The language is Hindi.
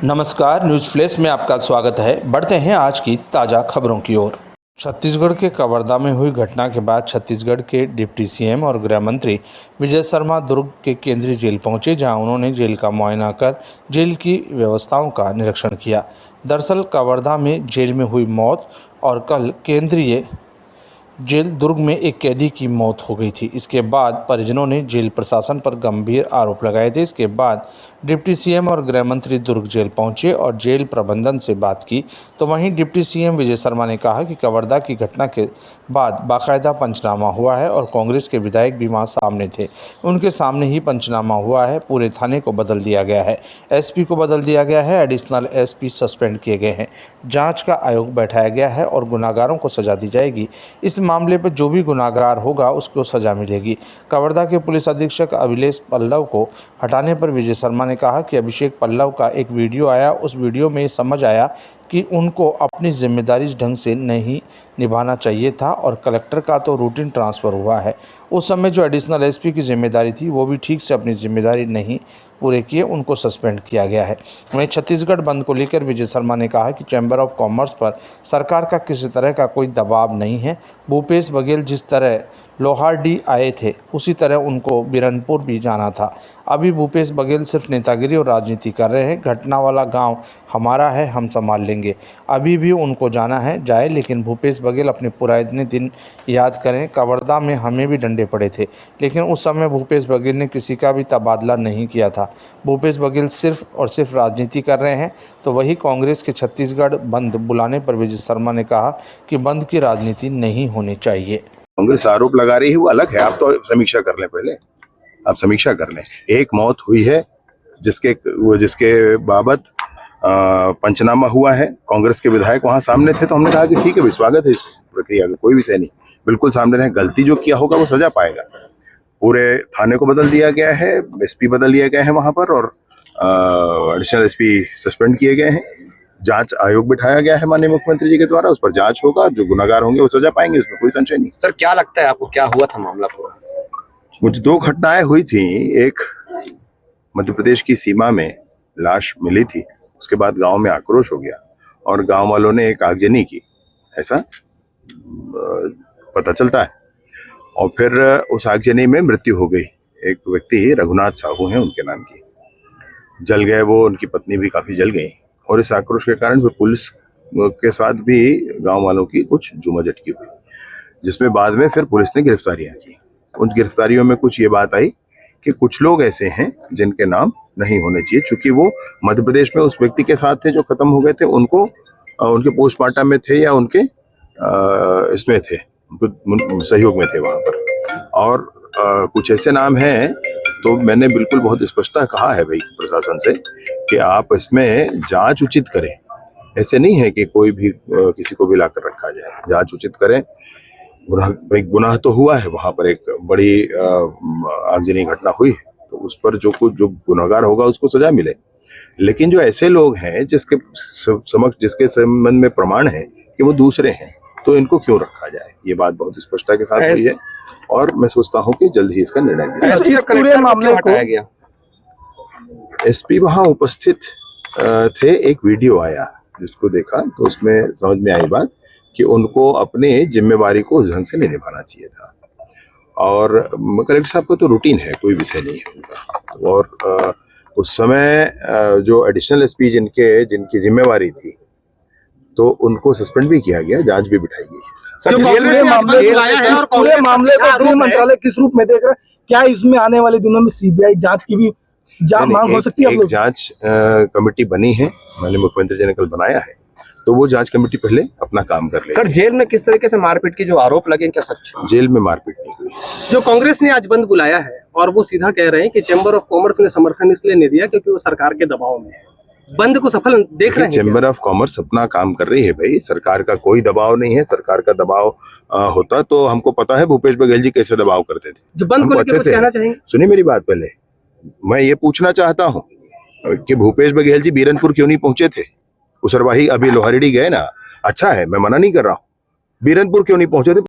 नमस्कार, न्यूज़ फ्लैश में आपका स्वागत है। बढ़ते हैं आज की ताज़ा खबरों की ओर। छत्तीसगढ़ के कवर्धा में हुई घटना के बाद छत्तीसगढ़ के डिप्टी सीएम और गृह मंत्री विजय शर्मा दुर्ग के केंद्रीय जेल पहुंचे, जहां उन्होंने जेल का मुआयना कर जेल की व्यवस्थाओं का निरीक्षण किया। दरअसल कवर्धा में जेल में हुई मौत और कल केंद्रीय जेल दुर्ग में एक कैदी की मौत हो गई थी। इसके बाद परिजनों ने जेल प्रशासन पर गंभीर आरोप लगाए थे। इसके बाद डिप्टी सीएम और गृह मंत्री दुर्ग जेल पहुंचे और जेल प्रबंधन से बात की। तो वहीं डिप्टी सीएम विजय शर्मा ने कहा कि कवर्धा की घटना के बाद बाकायदा पंचनामा हुआ है और कांग्रेस के विधायक भी वहां सामने थे। उनके सामने ही पंचनामा हुआ है। पूरे थाने को बदल दिया गया है, एसपी को बदल दिया गया है, एडिशनल एसपी सस्पेंड किए गए हैं, जाँच का आयोग बैठाया गया है और गुनाहगारों को सजा दी जाएगी। इस मामले पर जो भी गुनाहगार होगा उसको सजा मिलेगी। कवर्धा के पुलिस अधीक्षक अभिलेष पल्लव को हटाने पर विजय शर्मा ने कहा कि अभिषेक पल्लव का एक वीडियो आया, उस वीडियो में समझ आया कि उनको अपनी जिम्मेदारी ढंग से नहीं निभाना चाहिए था और कलेक्टर का तो रूटीन ट्रांसफ़र हुआ है। उस समय जो एडिशनल एसपी की जिम्मेदारी थी वो भी ठीक से अपनी जिम्मेदारी नहीं पूरे किए, उनको सस्पेंड किया गया है। वहीं छत्तीसगढ़ बंद को लेकर विजय शर्मा ने कहा कि चैम्बर ऑफ कॉमर्स पर सरकार का किसी तरह का कोई दबाव नहीं है। भूपेश बघेल जिस तरह लोहारडी आए थे उसी तरह उनको बिरनपुर भी जाना था। अभी भूपेश बघेल सिर्फ नेतागिरी और राजनीति कर रहे हैं। घटना वाला गांव हमारा है, हम संभाल लेंगे। अभी भी उनको जाना है, जाए, लेकिन भूपेश बघेल अपने पुराने दिन याद करें। कवर्धा में हमें भी डंडे पड़े थे, लेकिन उस समय भूपेश बघेल ने किसी का भी तबादला नहीं किया था। भूपेश बघेल सिर्फ और सिर्फ राजनीति कर रहे हैं। तो वही कांग्रेस के छत्तीसगढ़ बंद बुलाने पर विजय शर्मा ने कहा कि बंद की राजनीति नहीं होनी चाहिए। कांग्रेस आरोप लगा रही है वो अलग है, आप तो समीक्षा कर लें। पहले आप समीक्षा कर लें। एक मौत हुई है जिसके बाबत पंचनामा हुआ है। कांग्रेस के विधायक वहां सामने थे, तो हमने कहा कि ठीक है, स्वागत है इस प्रक्रिया का, कोई विषय नहीं, बिल्कुल सामने रहे। गलती जो किया होगा वो सजा पाएगा। पूरे थाने को बदल दिया गया है, एसपी बदल दिया गया है वहां पर, और एडिशनल एसपी सस्पेंड किए गए हैं। जांच आयोग बिठाया गया है माननीय मुख्यमंत्री जी के द्वारा, उस पर जांच होगा। जो गुनाहगार होंगे वो सजा पाएंगे, उसमें कोई संशय नहीं। सर, क्या लगता है आपको, क्या हुआ था मामला पूरा? मुझे दो घटनाएं हुई थी। एक मध्य प्रदेश की सीमा में लाश मिली थी, उसके बाद गांव में आक्रोश हो गया और गांव वालों ने एक आगजनी की, ऐसा पता चलता है। और फिर उस आगजनी में मृत्यु हो गई। एक व्यक्ति रघुनाथ साहू हैं उनके नाम की, जल गए वो, उनकी पत्नी भी काफी जल गई। और इस आक्रोश के कारण फिर पुलिस के साथ भी गांव वालों की कुछ झूमाझटकी हुई, जिसमें बाद में फिर पुलिस ने गिरफ्तारियां की। उन गिरफ्तारियों में कुछ ये बात आई कि कुछ लोग ऐसे हैं जिनके नाम नहीं होने चाहिए, चूंकि वो मध्य प्रदेश में उस व्यक्ति के साथ थे जो खत्म हो गए थे, उनको उनके पोस्टमार्टम में थे या उनके इसमें थे, उनको सहयोग में थे वहां पर। और कुछ ऐसे नाम हैं, तो मैंने बिल्कुल बहुत स्पष्टता कहा है भाई प्रशासन से कि आप इसमें जांच उचित करें। ऐसे नहीं है कि कोई भी किसी को भी लाकर रखा जाए, जांच उचित करें। गुनाह तो हुआ है, वहां पर एक बड़ी आगजनी घटना हुई है, तो उस पर जो गुनाहगार होगा उसको सजा मिले। लेकिन जो ऐसे लोग हैं जिसके संबंध में प्रमाण है कि वो दूसरे हैं, तो इनको क्यों रखा जाए, ये बात बहुत स्पष्टता के साथ हुई है। और मैं सोचता हूं कि जल्द ही इसका निर्णय लिया जाए। पूरे मामले को हटाया गया। एसपी वहां उपस्थित थे। एक वीडियो आया जिसको देखा तो उसमें समझ में आई बात कि उनको अपने जिम्मेवारी को उस ढंग से नहीं निभाना चाहिए था। और कलेक्टर साहब का तो रूटीन है, कोई विषय नहीं है उनका। और उस समय जो एडिशनल एसपी जिनकी जिम्मेवारी थी, तो उनको सस्पेंड भी किया गया, जांच भी बिठाई गई। पूरे मामले को गृह मंत्रालय किस रूप में देख रहा है? क्या इसमें आने वाले दिनों में सीबीआई जांच की भी मांग हो सकती है? एक जांच कमेटी बनी है, माननीय मुख्यमंत्री जी ने कल बनाया है, तो वो जांच कमेटी पहले अपना काम कर ले। सर, जेल में किस तरीके से मारपीट के जो आरोप लगे, क्या सच? जेल में मारपीट नहीं हुई। जो कांग्रेस ने आज बंद बुलाया है और वो सीधा कह रहे हैं कि चैम्बर ऑफ कॉमर्स ने समर्थन इसलिए नहीं दिया क्योंकि वो सरकार के दबाव में है। बंद को सफल देख रहे हैं? चैम्बर ऑफ कॉमर्स अपना काम कर रही है भाई, सरकार का कोई दबाव नहीं है। सरकार का दबाव होता तो हमको पता है भूपेश बघेल जी कैसे दबाव करते थे। जो बंद को लेकर कुछ कहना चाहेंगे? सुनिए मेरी बात, पहले मैं ये पूछना चाहता हूँ कि भूपेश बघेल जी बीरनपुर क्यों नहीं पहुंचे थे? उसरवाही अभी लोहारडी गए ना, अच्छा है, मैं मना नहीं कर रहा हूँ। बीरनपुर क्यों नहीं पहुंचे थे?